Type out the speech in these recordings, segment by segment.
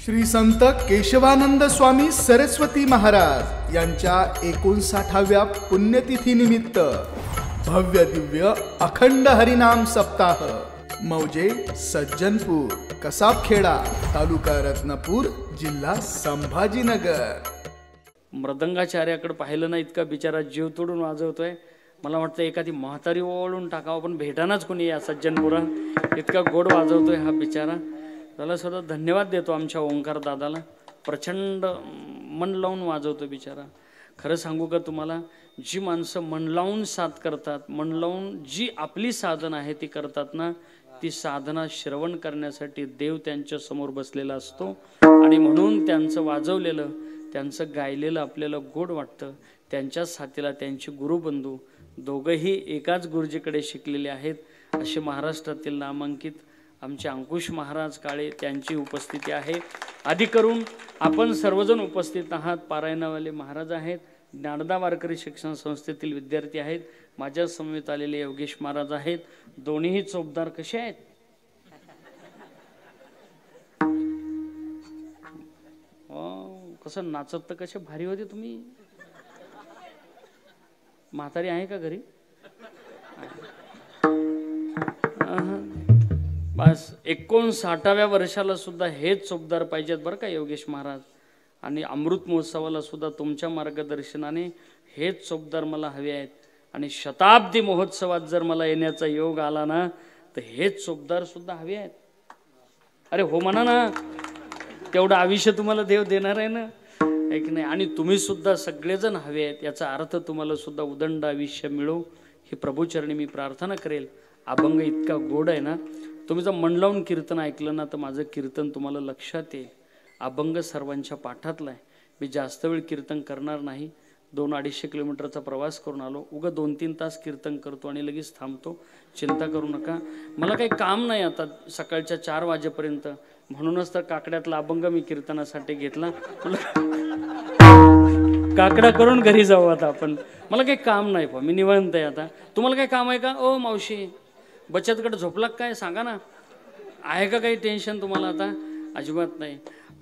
श्री संत केशवानंद स्वामी सरस्वती महाराज यांच्या 59व्या पुण्यतिथी निमित्त भव्य दिव्य अखंड हरिनाम सप्ताह मौजे सज्जनपूर कसाबखेडा तालुका रत्नापूर जिल्हा संभाजीनगर। मृदंगाचार्याकडे पाहिलं ना, इतका बिचारा जीव तोडून वाजवतोय। मला वाटतं एखादी म्हातारी ओळून टाकावं, पण भेटानाच कोणी या सज्जनपुरात। इतका गोड वाजवतोय हा बिचारा। त्याला सुद्धा धन्यवाद देतो आमच्या ओंकार दादाला। प्रचंड मन लावून वाजवतो बिचारा। खरं सांगू का तुम्हाला, जी माणसं मन लावून साथ करतात, मन लावून जी आपली साधना आहे ती करतात ना, ती साधना श्रवण करण्यासाठी देव त्यांच्या समोर बसलेला असतो। आणि म्हणून त्यांचं वाजवलेलं, त्यांचं गायलेलं आपल्याला गोड वाटतं। त्यांच्या साथीला त्यांचे गुरुबंधू दोघंही एकाच गुरुजीकडे शिकलेले आहेत, असे महाराष्ट्रातील नामांकित आमचे अंकुश महाराज काळे, त्यांची उपस्थिती आहे। आधी करून आपण सर्वजण उपस्थित आहात। पारायणावाले महाराज आहेत, ज्ञानदा वारकरी शिक्षण संस्थेतील विद्यार्थी आहेत, माझ्या समवेत आलेले योगेश महाराज आहेत। दोन्हीही चोपदार कसे आहेत? कसं नाचत तर कसे भारी होते तुम्ही। म्हातारी आहे का घरी? बस 59व्या वर्षाला सुद्धा हेच चोपदार पाहिजेत बरं का योगेश महाराज। आणि अमृत महोत्सवाला सुद्धा तुमच्या मार्गदर्शनाने हेच चोपदार मला हवे आहेत। आणि शताब्दी महोत्सवात जर मला येण्याचा योग आला ना, तर हेच चोपदार सुद्धा हवे आहेत। अरे हो म्हणा ना, तेवढं आयुष्य तुम्हाला देव देणार आहे ना, एक नाही। आणि तुम्ही सुद्धा सगळेजण हवे आहेत, याचा अर्थ तुम्हाला सुद्धा उदंड आयुष्य मिळो ही प्रभूचरणी मी प्रार्थना करेल। अभंग इतका गोड आहे ना, तुम्ही जर मन लावून कीर्तन ऐकलं ना, तर माझं कीर्तन तुम्हाला लक्षात येईल। अभंग सर्वांच्या पाठातला आहे। मी जास्त वेळ कीर्तन करणार नाही। 2-250 किलोमीटरचा प्रवास करून आलो, उगा 2-3 तास कीर्तन करतो आणि लगेच थांबतो। चिंता करू नका, मला काही काम नाही आता सकाळच्या 4 वाजेपर्यंत। म्हणूनच तर काकड्यातला अभंग मी कीर्तनासाठी घेतला। काकडा करून घरी जाऊ आता आपण। मला काही काम नाही, मी निवांत आहे आता। तुम्हाला काही काम आहे का? ओ मावशी, बचतगट झोपला काय सांगा ना, आहे का काही टेन्शन तुम्हाला आता? अजिबात नाही।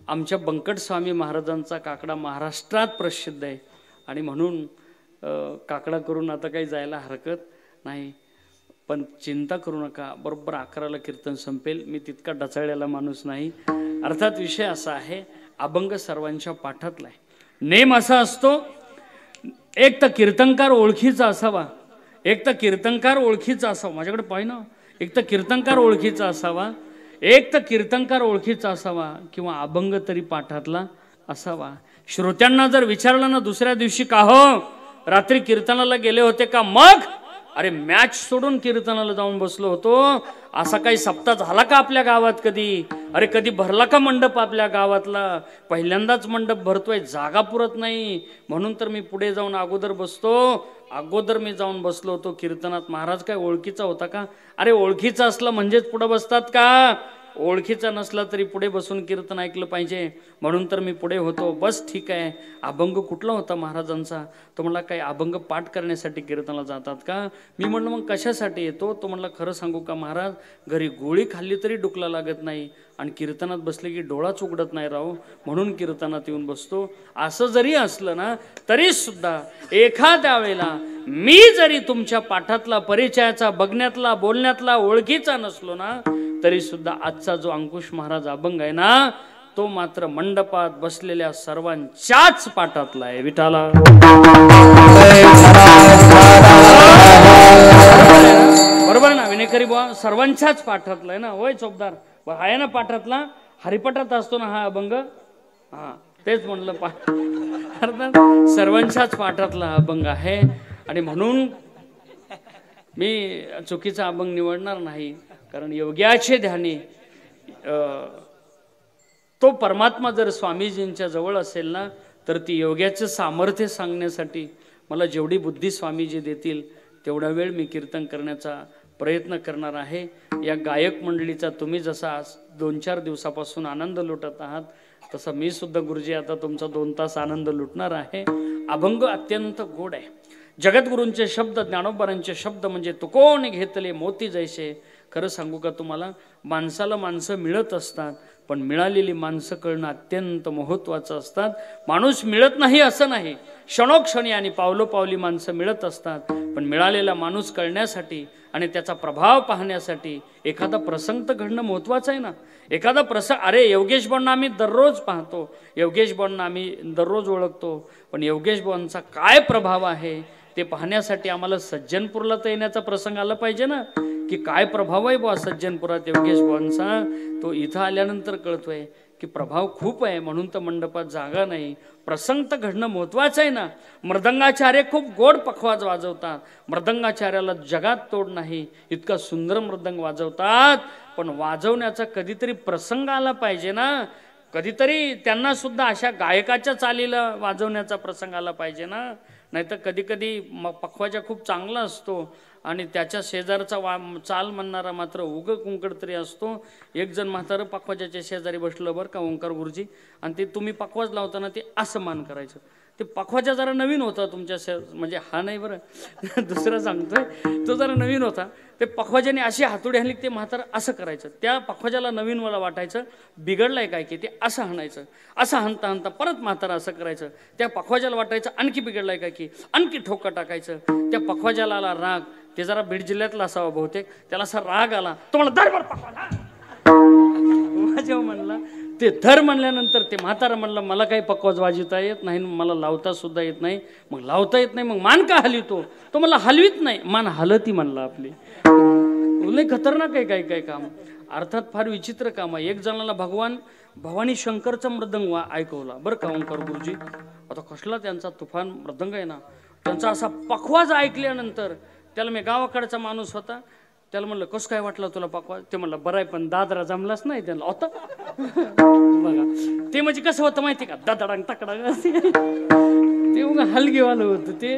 आमच्या बंकट स्वामी महाराजांचा काकडा महाराष्ट्रात प्रसिद्ध आहे आणि म्हणून काकडा करून आता काही जायला हरकत नाही। पण चिंता करू नका, बरोबर 11ला कीर्तन संपेल। मी तितका डचाळलेला माणूस नाही। अर्थात विषय असा आहे, अभंग सर्वांच्या पाठातला आहे। नेम असा असतो, एक तर कीर्तनकार ओळखीचा असावा, एक तर कीर्तनकार ओळखीचा असावा। माझ्याकडे पाहि ना, एक तर कीर्तनकार ओळखीचा असावा, एक तर कीर्तनकार ओळखीचा असावा, किंवा अभंग तरी पाठातला असावा। श्रोत्यांना जर विचारलं ना दुसऱ्या दिवशी, का हो रात्री कीर्तनाला गेले होते का? मग अरे मॅच सोडून कीर्तनाला जाऊन बसलो होतो। असा काही सप्ताह झाला का आपल्या गावात कधी? अरे कधी भरला का मंडप आपल्या गावातला? पहिल्यांदाच मंडप भरतोय, जागा पुरत नाही, म्हणून तर मी पुढे जाऊन अगोदर बसतो। अगोदर मी जाऊन बसलो होतो कीर्तनात। महाराज काय ओळखीचा होता का? अरे ओळखीचा असला म्हणजेच पुढे बसतात का? ओळखीचा नसला तरी पुढे बसून कीर्तन ऐकलं पाहिजे, म्हणून तर मी पुढे होतो। बस ठीक आहे। अभंग कुठला होता महाराजांचा? तो म्हणला काही अभंग पाठ करण्यासाठी कीर्तनाला जातात का? मी म्हणलं मग कशासाठी येतो? तो म्हणला खरं सांगू का महाराज, घरी गोळी खाल्ली तरी डुकला लागत नाही आणि कीर्तनात बसले की डोळाच उघडत नाही राव, म्हणून कीर्तनात येऊन बसतो। असं जरी असलं ना, तरी सुद्धा एखाद्या वेळेला मी जरी तुमच्या पाठातला, परिचयाचा, बघण्यातला, बोलण्यातला ओळखीचा नसलो ना, तरी सुद्धा आजचा जो अंकुश महाराज अभंग आहे ना, तो मात्र मंडपात बसलेल्या सर्वांच्याच पाठातला आहे। विठाला बरोबर ना विनेकरी बुवा, सर्वांच्याच पाठातला आहे ना। होय चोपदार आहे ना पाठातला, हरिपाठात असतो ना हा अभंग। हा तेच म्हणलं, अर्थात सर्वांच्याच पाठातला अभंग आहे। आणि म्हणून मी चुकीचा अभंग निवडणार नाही, कारण योग्याचे ध्यानी तो परमात्मा जर स्वामीजींच्या जवळ असेल ना, तर ती योग्याचं सामर्थ्य सांगण्यासाठी मला जेवढी बुद्धी स्वामीजी देतील तेवढा वेळ मी कीर्तन करण्याचा प्रयत्न करणार आहे। या गायक मंडळीचा तुम्ही जसा 2-4 दिवसापासून आनंद लुटत आहात, तसा मी सुद्धा गुरुजी आता तुमचा 2 तास आनंद लुटणार आहे। अभंग अत्यंत गोड आहे। जगद्गुरूंचे शब्द, ज्ञानोबारांचे शब्द म्हणजे तुकोन घेतले मोती जैसे, खरं सांगू का तुम्हाला, माणसाला माणसं मिळत असतात, पण मिळालेली माणसं कळणं अत्यंत महत्त्वाचं असतात. माणूस मिळत नाही असं नाही, क्षणोक्षणी आणि पावलोपावली माणसं मिळत असतात, पण मिळालेला माणूस कळण्यासाठी आणि त्याचा प्रभाव पाहण्यासाठी एखादा प्रसंग तर घडणं महत्त्वाचं आहे ना. एखादा प्रसंग, अरे योगेश भाऊंना आम्ही दररोज पाहतो, योगेश भाऊंना आम्ही दररोज ओळखतो, पण योगेश भाऊंचा काय प्रभाव आहे ते पाहण्यासाठी आम्हाला सज्जनपूरला तर येण्याचा प्रसंग आला पाहिजे ना, की काय प्रभाव आहे बुवा सज्जनपुरात योगेश भाऊंचा. तो इथं आल्यानंतर कळतोय की प्रभाव खूप आहे, म्हणून तर मंडपात जागा नाही. प्रसंग तर घडणं महत्त्वाचं आहे ना. मृदंगाचार्य खूप गोड पखवाज वाजवतात, मृदंगाचार्याला जगात तोड नाही, इतका सुंदर मृदंग वाजवतात, पण वाजवण्याचा कधीतरी प्रसंग आला पाहिजे ना. कधीतरी त्यांना सुद्धा अशा गायकाच्या चालीला वाजवण्याचा प्रसंग आला पाहिजे ना. नाहीतर कधी कधी पखवाजा खूप चांगला असतो आणि त्याच्या शेजारचा चाल म्हणणारा मात्र उग कुंकड तरी असतो. एक जण म्हातारं पखवाजाच्या शेजारी बसलं बरं का, ओंकार गुरुजी, आणि ते तुम्ही पखवाज लावताना ते असं मान करायचं. ते पखवाजा जरा नवीन होता तुमच्या म्हणजे हा नाही बरं दुसरा सांगतोय, तो जरा नवीन होता. ते पखवाजाने अशी हातोडी हाणली ते म्हातारं असं करायचं. त्या पखवाजाला नवीन मला वाटायचं बिघडलंय काय की ते असं हाणायचं, असं हाणता हाणता परत म्हातारं असं करायचं. त्या पखवाजाला वाटायचं आणखी बिघडलंय काय की आणखी ठोका टाकायचं. त्या पखवाजाला आला राग, ते जरा बीड जिल्ह्यातला असावा बहुतेक, त्याला असा राग आला, तो मला दरबार पखवाजा जेव्हा म्हणला ते धर म्हणल्यानंतर ते म्हातारा म्हणलं मला काही पक्वाज वाजवता येत नाही, मला लावता सुद्धा येत नाही. मग लावता येत नाही मग मान का हलवितो, तो मला हलवीत नाही, मान हलती म्हणला आपली. लय खतरनाक आहे काही काही काम, अर्थात फार विचित्र काम आहे. एक जणाला भवानी शंकरचा मृदंग ऐकवला बरं का ओंकार गुरुजी. आता कसला त्यांचा तुफान मृदंग आहे ना. त्यांचा असा पखवाज ऐकल्यानंतर त्याला, मी गावाकडचा माणूस होता, त्याला म्हणलं कसं काय वाटलं तुला पखवाज. ते म्हणलं बरं आहे पण दादरा जमलाच नाही त्यांना होता बघा. ते म्हणजे कसं होतं माहिती का, दादाडांग तकडांग ते मग हलगेवालं होतं. ते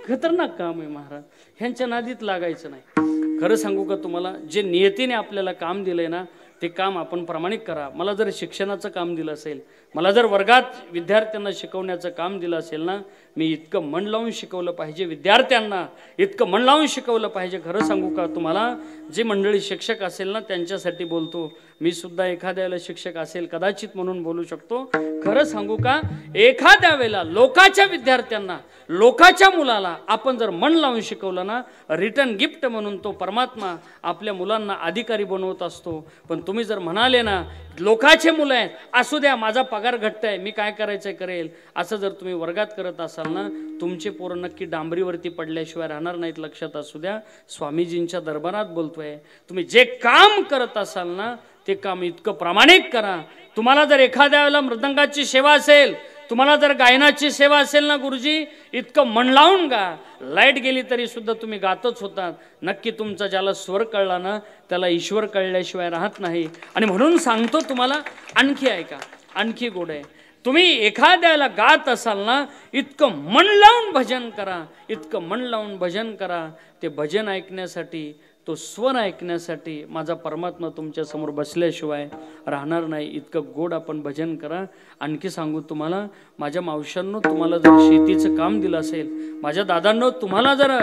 खतरनाक काम आहे महाराज, ह्यांच्या नादीत लागायचं नाही. खरं सांगू का तुम्हाला, जे नियतीने आपल्याला काम दिलंय ना ते काम आपण प्रामाणिक करा. मला जर शिक्षणाचं काम दिलं असेल, मला जर वर्गात विद्यार्थ्यांना शिकवण्याचं काम दिलं असेल ना, मी इतकं मन लावून शिकवलं पाहिजे विद्यार्थ्यांना, इतकं मन लावून शिकवलं पाहिजे. खरं सांगू का तुम्हाला, जे मंडळी शिक्षक असेल ना त्यांच्यासाठी बोलतो. मी सुद्धा एखाद्या वेळेला शिक्षक असेल कदाचित म्हणून बोलू शकतो. खरं सांगू का, एखाद्या वेळेला लोकाच्या विद्यार्थ्यांना, लोकाच्या मुलाला आपण जर मन लावून शिकवलं ना, रिटर्न गिफ्ट म्हणून तो परमात्मा आपल्या मुलांना अधिकारी बनवत असतो. पण तुम्ही जर म्हणाले ना लोकाचे मुलं आहेत असू द्या, माझा पगार घट्ट आहे, मी काय करायचं करेल, असं जर तुम्ही वर्गात करत असाल ना, तुमचे पोरं नक्की डांबरीवरती पडल्याशिवाय राहणार नाहीत. लक्षात असू द्या, स्वामीजींच्या दरबारात बोलतोय. तुम्ही जे काम करत असाल ना ते काम इतकं प्रामाणिक करा. तुम्हाला जर एखाद्या वेळेला मृदंगाची सेवा असेल, तुम्हाला जर गायनाची सेवा असेल ना गुरुजी, इतकं मन लावून गा. लाईट गेली तरी सुद्धा तुम्ही गातच होतात. नक्की तुमचा ज्याला स्वर कळला ना त्याला ईश्वर कळल्याशिवाय राहत नाही. आणि म्हणून सांगतो तुम्हाला, आणखी ऐका, आणखी गोड आहे. तुम्ही एखाद्याला गात असाल ना, इतकं मन लावून भजन करा, इतकं मन लावून भजन करा. ते भजन ऐकण्यासाठी, तो स्वर ऐकण्यासाठी माझा परमात्मा तुमच्या समोर बसल्याशिवाय राहणार नाही. इतकं गोड आपण भजन करा. आणखी सांगू तुम्हाला, माझ्या मावशांनो, तुम्हाला जर शेतीचं काम दिलं असेल, माझ्या दादांनो तुम्हाला जर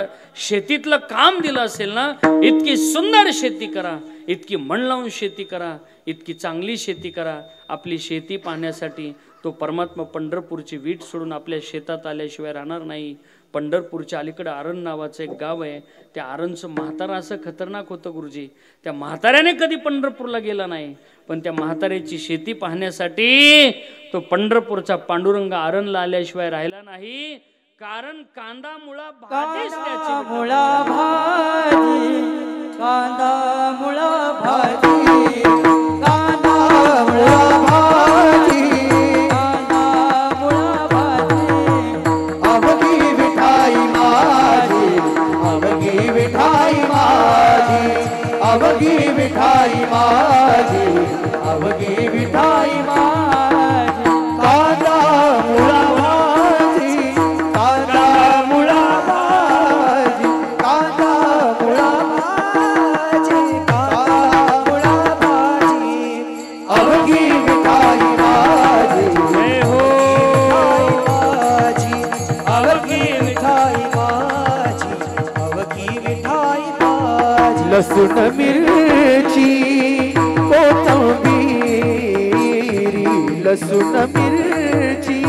शेतीतलं काम दिलं असेल ना, इतकी सुंदर शेती करा, इतकी मन लावून शेती करा, इतकी चांगली शेती करा. आपली शेती पाहण्यासाठी तो परमात्मा पंढरपूरची वीट सोडून आपल्या शेतात आल्याशिवाय राहणार नाही. पंढरपूरच्या अलीकडे आरण नावाचं एक गाव आहे. त्या आरणचं म्हातारा असं खतरनाक होतं गुरुजी, त्या म्हाताऱ्याने कधी पंढरपूरला गेला नाही, पण त्या म्हाताऱ्याची शेती पाहण्यासाठी तो पंढरपूरचा पांडुरंग आरणला आल्याशिवाय राहिला नाही. कारण कांदा मुळा भाजीच त्याची, मुळा भाजी, कांदा मुळा भाजी, कांदा मुळा भाजी, कांदा मुळा भाजी. अवघी विठाई माझी, अवघी विठाई माझी, अवघी विठाई माझी, अवघी विठाई माझी. कांदा मुळा भाजी, कांदा मुळा भाजी, कांदा मुळा भाजी, कांदा मुळा भाजी. अवघी विठाई माझी, जय हो माझी, अवघी विठाई माझी, अवघी विठाई माझी. लसूण मिरची लसूण मिरची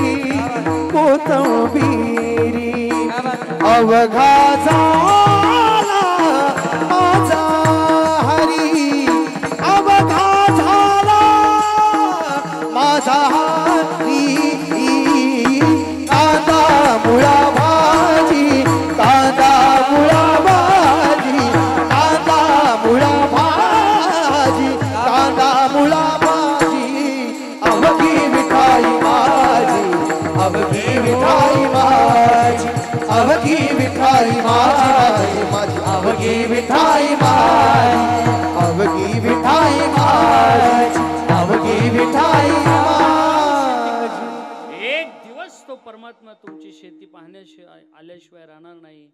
कोथिंबिरी अवघा झाला माझा हरी अवघा झाला माझा हरी कांदा मुळा भाजी कांदा मुळा भाजी कांदा मुळा भाजी कांदा मुळा भाजी अवघी मिठाई माझी अवघी मिठाई माझी अवघी मिठाई माझी माझी अवघी मिठाई माझी अवघी मिठाई माझी अवघी मिठाई माझी। एक दिवस तो परमात्मा तुमची शेती पाहण्याशिवाय आल्याशिवाय राहणार नाही।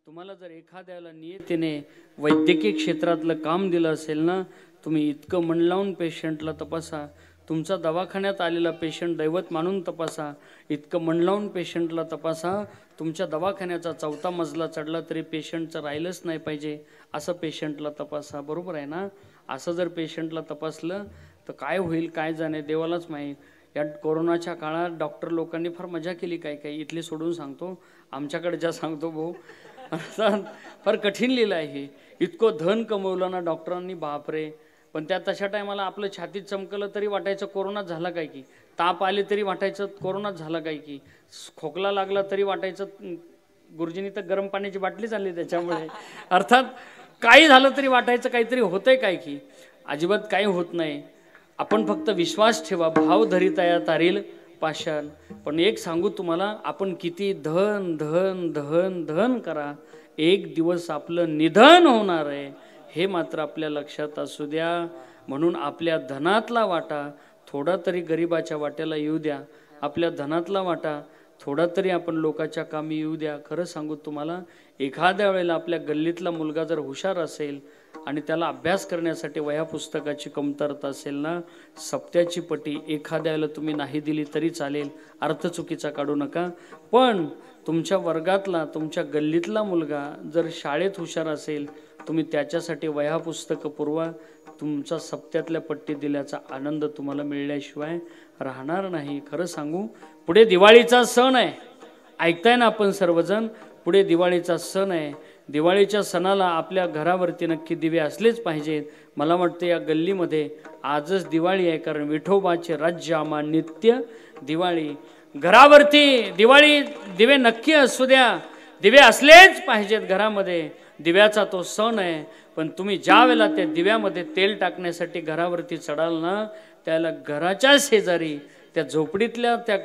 तुम्हाला जर एखाद्याला नियतीने वैद्यकीय क्षेत्रातलं काम दिलं असेल ना, तुम्ही इतकं मन लावून पेशंटला तपासा, तुमचा दवाखान्यात आलेला पेशंट दैवत मानून तपासा, इतकं मन लावून पेशंटला तपासा, तुमच्या दवाखान्याचा 4था मजला चढला तरी पेशंटचं राहिलंच नाही पाहिजे असं पेशंटला तपासा, बरोबर आहे ना? असं जर पेशंटला तपासलं तर काय होईल काय जाणे देवालाच माहीत। या कोरोनाच्या काळात डॉक्टर लोकांनी फार मजा केली, काय काय इथली सोडून सांगतो, आमच्याकडे ज्या सांगतो भाऊ फार कठीण लिहिलं आहे हे। इतकं धन कमवलं ना डॉक्टरांनी, बापरे। पण त्या तशा टायमाला आपलं छातीत चमकलं तरी वाटायचं कोरोनात झाला काय की, ताप आले तरी वाटायचं कोरोनात झाला काय की, खोकला लागला तरी वाटायचं गुरुजींनी तर गरम पाण्याची बाटलीच आणली त्याच्यामुळे, अर्थात काही झालं तरी वाटायचं काहीतरी होतंय काय की। अजिबात काही होत नाही, आपण फक्त विश्वास ठेवा, भाव धरितया तारील पाषाण। पण एक सांगू तुम्हाला, आपण किती धन धन धन धन करा, एक दिवस आपलं निधन होणार आहे हे मात्र आपल्या लक्षात असू द्या। म्हणून आपल्या धनातला वाटा थोडा तरी गरिबाच्या वाट्याला येऊ द्या, आपल्या धनातला वाटा थोडा तरी आपण लोकांच्या कामी येऊ द्या। खरं सांगू तुम्हाला, एखाद्या वेळेला आपल्या गल्लीतला मुलगा जर हुशार असेल आणि त्याला अभ्यास करण्यासाठी वह्या पुस्तकाची कमतरता असेल ना, सप्त्याची पटी एखाद्या वेळेला तुम्ही नाही दिली तरी चालेल, अर्थ चुकीचा काढू नका। पण तुमच्या वर्गातला तुमच्या गल्लीतला मुलगा जर शाळेत हुशार असेल, तुम्ही त्याच्यासाठी वह्या पुस्तकं पुरवा, तुमचा सप्त्यातल्या पट्टी दिल्याचा आनंद तुम्हाला मिळल्याशिवाय राहणार नाही। खरं सांगू, पुढे दिवाळीचा सण आहे, ऐकताय ना आपण सर्वजण, पुढे दिवाळीचा सण आहे। दिवाळीच्या सणाला आपल्या घरावरती नक्की दिवे असलेच पाहिजेत। मला वाटतं या गल्लीमध्ये आजच दिवाळी आहे, कारण विठोबाचे राज्य आम्हा नित्य दिवाळी। घरावरती दिवाळी दिवे नक्की असू द्या, दिवे असलेच पाहिजेत घरामध्ये, दिव्याचा तो सण आहे। पण तुम्ही ज्या वेळेला त्या दिव्यामध्ये तेल टाकण्यासाठी घरावरती चढाल ना, त्याला घराच्या शेजारी त्या झोपडीतल्या त्या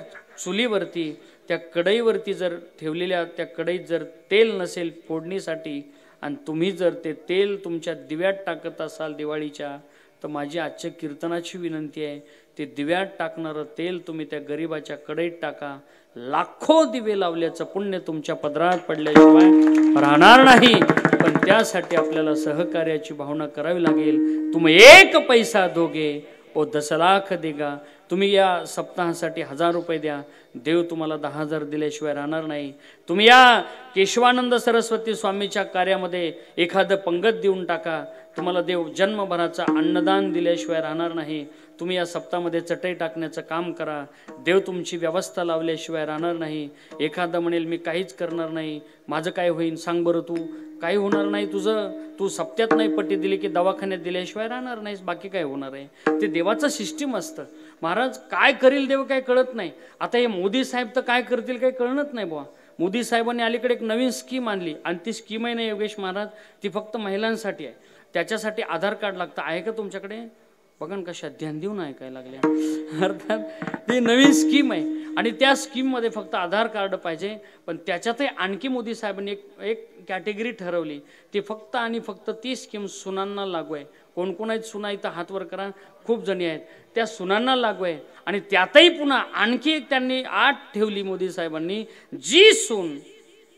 चुलीवरती त्या कढईवरती जर ठेवलेल्या त्या कढईत जर तेल नसेल फोडणीसाठी, आणि तुम्ही जर ते तेल तुमच्या दिव्यात टाकत असाल दिवाळीच्या, तर माझी आजच्या कीर्तनाची विनंती आहे, ते दिव्यात टाकणारं तेल तुम्ही त्या गरिबाच्या कढईत टाका। लाखो दिवे लावल्याचं पुण्य तुमच्या पदरात पडल्याशिवाय राहणार नाही। पण त्यासाठी आपल्याला सहकार्याची भावना करावी लागेल। तुम्ही 1 पैसा दोगे ओ 10 लाख देगा। तुम्ही या सप्ताहासाठी 1000 रुपये द्या, देव तुम्हाला 10,000 दिल्याशिवाय राहणार नाही। तुम्ही या केशवानंद सरस्वती स्वामीच्या कार्यामध्ये एखादं पंगत देऊन टाका, तुम्हाला देव जन्मभराचा अन्नदान दिल्याशिवाय राहणार नाही। तुम्ही या सप्ताहामध्ये चटई टाकण्याचं काम करा, देव तुमची व्यवस्था लावल्याशिवाय राहणार नाही। एखादा म्हणेल मी काहीच करणार नाही, माझं काय होईल सांग बरं तू, काही होणार नाही तुझं, तू सप्त्यात नाही पट्टी दिली की दवाखान्यात दिल्याशिवाय राहणार नाहीस, बाकी काय होणार आहे? ते देवाचं सिस्टीम असतं। महाराज काय करील देव काय कळत नाही। आता हे मोदी साहेब तर काय करतील काही कळत नाही बुवा। मोदी साहेबांनी अलीकडे एक नवीन स्कीम आणली, आणि ती स्कीम आहे ना योगेश महाराज, ती फक्त महिलांसाठी आहे। त्याच्यासाठी आधार कार्ड लागतं, आहे का तुमच्याकडे? बघा ना कशा ध्यान देऊन ऐकायला लागल्या। अर्थात ती नवीन स्कीम आहे, आणि त्या स्कीममध्ये फक्त आधार कार्ड पाहिजे। पण त्याच्यातही आणखी मोदी साहेबांनी एक कॅटेगरी ठरवली, ती फक्त आणि फक्त ती स्कीम सुनांना लागू आहे। कोण कोण आहेत सुना? इथं हात वर करा, खूप जणी आहेत, त्या सुनांना लागू आहे। आणि त्यातही पुन्हा आणखी एक त्यांनी 8 ठेवली मोदी साहेबांनी, जी सून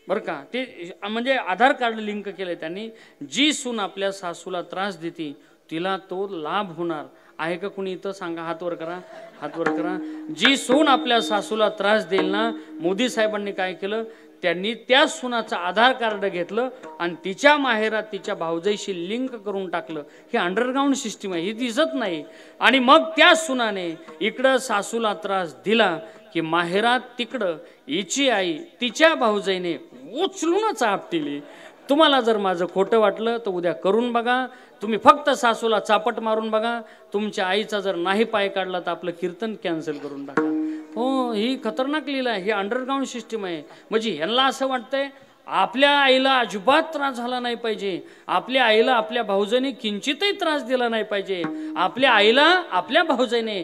बरं का, ते म्हणजे आधार कार्ड लिंक केलंय त्यांनी, जी सून आपल्या सासूला त्रास देते तिला तो लाभ होणार आहे का? कुणी इथं सांगा, हात वर करा, हात वर करा। जी सून आपल्या सासूला त्रास देईल ना, मोदी साहेबांनी काय केलं, त्यांनी त्या सुनाचं आधार कार्ड घेतलं आणि तिच्या माहेरात तिच्या भावजाईशी लिंक करून टाकलं. ही अंडरग्राऊंड सिस्टीम आहे, ही दिसत नाही. आणि मग त्या सुनाने इकडं सासूला त्रास दिला की माहेरात तिकडं हिची आई तिच्या भावजाईने उचलूनच आपटिली. तुम्हाला जर माझं खोटं वाटलं तर उद्या करून बघा. तुम्ही फक्त सासूला चापट मारून बघा. तुमच्या आईचा जर नाही पाय काढला तर आपलं कीर्तन कॅन्सल करून टाका. हो, ही खतरनाक लीला आहे, ही अंडरग्राऊंड सिस्टीम आहे. म्हणजे ह्यांना असं वाटतंय आपल्या आईला अजिबात त्रास झाला नाही पाहिजे, आपल्या आईला आपल्या भाऊजाईने किंचितही त्रास दिला नाही पाहिजे, आपल्या आईला आपल्या भाऊजाईने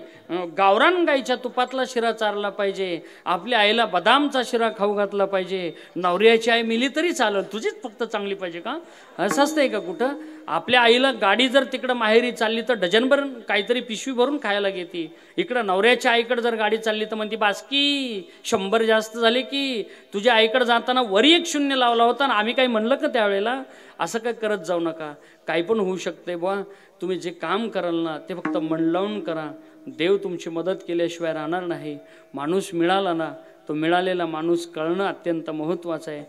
गावरान गाईच्या तुपातला शिरा चारला पाहिजे, आपल्या आईला बदामचा शिरा खाऊ घातला पाहिजे. नवऱ्याची आई मिली तरी चालेल, तुझीच फक्त चांगली पाहिजे का? असं असतंय का कुठं? आपल्या आईला गाडी जर तिकडं माहेरी चालली तर डझनभर काहीतरी पिशवी भरून खायला घेते. इकडं नवऱ्याच्या आईकडे जर गाडी चालली तर म्हणते बासकी 100 जास्त झाले की. तुझ्या आईकडे जाताना वरी 1 शून्य लावला होता ना, आम्ही काही म्हणलं का त्यावेळेला? असं काय करत जाऊ नका. काही पण होऊ शकते बुवा. तुम्ही जे काम कराल ना ते फक्त मन लावून करा. देव तुमची मदत केल्याशिवाय राहणार नाही. माणूस मिळाला ना, तो मिळालेला माणूस कळणं अत्यंत महत्त्वाचं आहे.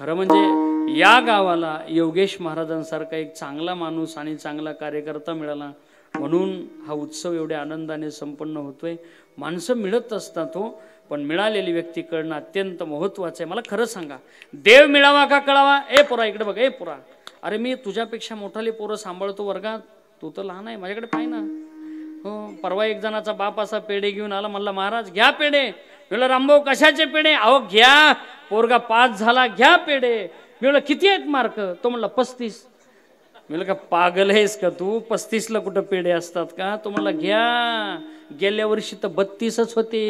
खरं म्हणजे या गावाला योगेश महाराजांसारखा एक चांगला माणूस आणि चांगला कार्यकर्ता मिळाला म्हणून हा उत्सव एवढ्या आनंदाने संपन्न होतोय. माणसं मिळत असतात हो, पण मिळालेली व्यक्ती कळणं अत्यंत महत्त्वाचं आहे. मला खरं सांगा, देव मिळावा का कळावा? ए पोरा इकडे बघ, ए पोरा, अरे मी तुझ्यापेक्षा मोठाले पोरं सांभाळतो वर्गात, तू तर लहान आहे, माझ्याकडे पाय ना. हो, परवा एक जणाचा बाप असा पेढे घेऊन आला, म्हणला महाराज घ्या पेढे. म्हणलं रामभाऊ कशाचे पेढे? अहो घ्या, पोरगा 5 झाला, घ्या पेढे. मी म्हणलं किती आहेत मार्क? तो म्हणला 35. म्हणलं का पागल आहेस का तू? 35ला कुठं पेढे असतात का? तो म्हणला घ्या, गेल्या वर्षी तर 32च होते.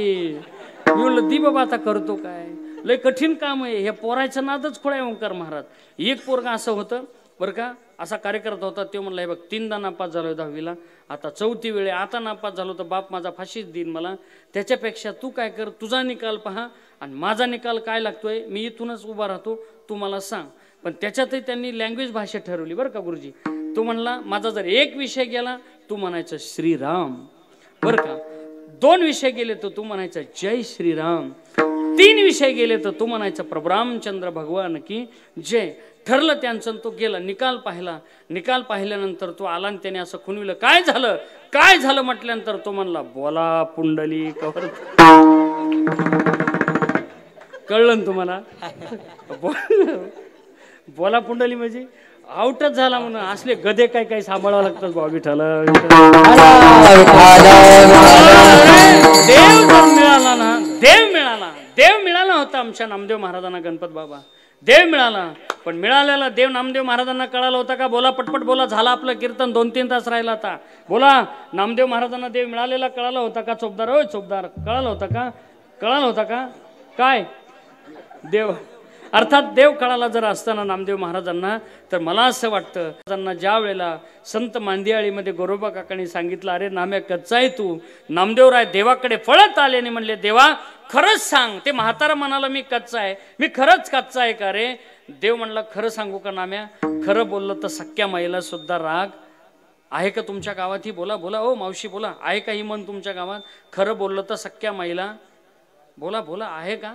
मी म्हणलं दी बाबा, आता करतो काय? लय कठीण काम आहे हे. पोरायचं नादच खोळाय ओंकार महाराज. एक पोरगा असं होतं बरं का, असा कार्यकर्ता होता. तो म्हणला हे बघ 3दा नापास झालो 10वीला, आता 4थी वेळे, आता नापास झालो तर बाप माझा फाशीच देईन मला. त्याच्यापेक्षा तू काय कर, तुझा निकाल पहा आणि माझा निकाल काय लागतोय, मी इथूनच उभा राहतो, तू मला सांग. पण त्याच्यातही त्यांनी लँग्वेज भाषा ठरवली बरं का गुरुजी. तो म्हणला माझा जर एक विषय गेला तू म्हणायचं श्रीराम बरं का, 2 विषय गेले तर तू म्हणायचं जय श्रीराम, 3 विषय गेले तर तू म्हणायचं प्रभू रामचंद्र भगवान की जय. ठरलं त्यांचं. तो गेला, निकाल पाहिला. निकाल पाहिल्यानंतर तो आला आणि त्याने असं खुणविलं, काय झालं काय झालं म्हटल्यानंतर तो म्हणला बोला पुंडली कवर. कळलं ना तुम्हाला? बोला पुंडली म्हणजे आउटच झाला म्हणून. असले गधे काय काय सांभाळावं लागतात भाऊ. विठाला देव जर मिळाला ना, देव मिळाला होता आमच्या नामदेव महाराजांना, गणपत बाबा देव मिळाला. पण मिळालेला देव नामदेव महाराजांना कळाला होता का? बोला पटपट बोला, झाला आपलं कीर्तन, 2-3 तास राहिला आता. बोला, नामदेव महाराजांना देव मिळालेला कळाला होता का? चोपदार होय चोपदार, कळाला होता का? कळाला होता का? काय देव अर्थात देव कळाला जर असताना नामदेव महाराजांना, तर मला असं वाटतं त्यांना ज्या वेळेला संत मांदियाळीमध्ये गोरोबा काकांनी सांगितलं, अरे नाम्या कच्चा आहे तू. नामदेवराय देवाकडे पळत आले आणि म्हणले, देवा खरंच सांग. ते म्हातारा म्हणाला मी कच्चा आहे, मी खरंच कच्चा आहे का रे? देव म्हणला खरं सांगू का नाम्या? खरं बोललं तर सख्या माईला सुद्धा राग आहे का तुमच्या गावात? ही बोला बोला ओ मावशी बोला, आहे का ही मन तुमच्या गावात? खरं बोललं तर सख्या माईला बोला बोला आहे का?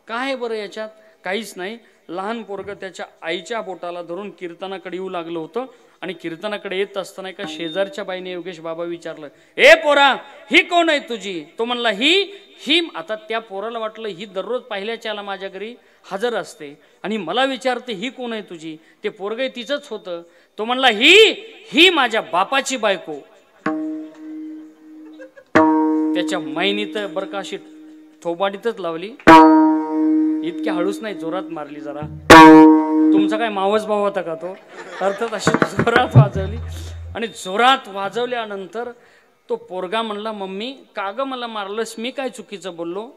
काय बरं याच्यात? काहीच नाही. लहान पोरग त्याच्या आईच्या बोटाला धरून कीर्तनाकडे येऊ लागलं होतं आणि कीर्तनाकडे येत असताना एका शेजारच्या बाईने योगेश बाबा विचारलं, ए पोरा ही कोण आहे तुझी? तो म्हणला ही. आता त्या पोराला वाटलं ही दररोज पाहिल्याच्याला माझ्या घरी हजर असते आणि मला विचारते ही कोण आहे तुझी? ते पोरग तिचंच होतं. तो म्हणला ही माझ्या बापाची बायको. त्याच्या माईनी तर बरं का अशी थोबाडीतच लावली, इतक्या हळूच नाही, जोरात मारली जरा. तुमचा काय मावस भाव होता का तो? अर्थात अशी जोरात वाजवली आणि जोरात वाजवल्यानंतर तो पोरगा म्हणला, मम्मी का ग मला मारलंस? मी काय चुकीचं बोललो?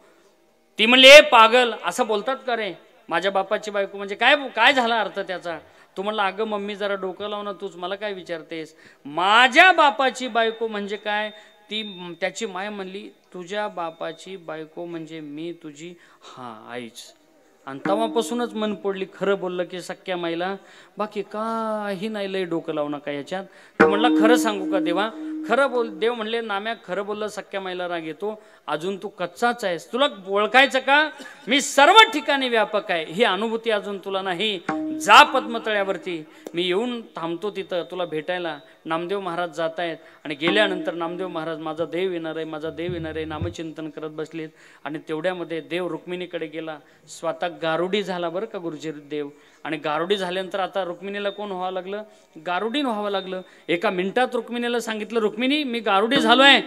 ती म्हणली, ए पागल, असं बोलतात का रे? माझ्या बापाची बायको म्हणजे काय झाला अर्थ त्याचा? तू म्हणला, अगं मम्मी जरा डोकं लाव ना, तूच मला काय विचारतेस? माझ्या बापाची बायको म्हणजे काय? त्याची माय म्हणली, तुझ्या बापाची बायको म्हणजे मी तुझी आईच. आणि तेव्हापासूनच मन पडली, खरं बोललं की सख्या माईला, बाकी काही नाही, लय डोकं लावू नका याच्यात. तो म्हणला, खरं सांगू का देवा? खरं बोल. देव म्हणले नाम्या खरं बोललं सख्या माईला राग येतो, अजून तू कच्चाच आहेस, तुला ओळखायचं का, मी सर्व ठिकाणी व्यापक आहे, ही अनुभूती अजून तुला नाही. जा पद्मतळ्यावरती, मी येऊन थांबतो तिथं तुला भेटायला. नामदेव महाराज जात आहेत आणि गेल्यानंतर नामदेव महाराज माझा देव येणार आहे, माझा देव येणार आहे नामचिंतन करत बसलेत. आणि तेवढ्यामध्ये देव रुक्मिणीकडे गेला, स्वतः गारुडी झाला बरं का गुरुजी देव. आणि गारुडी झाल्यानंतर आता रुक्मिणीला कोण व्हावं लागलं, गारुडीन व्हावं लागलं. एका मिनिटात रुक्मिणीला सांगितलं, रुक्मिणी मी गारुडी झालोय,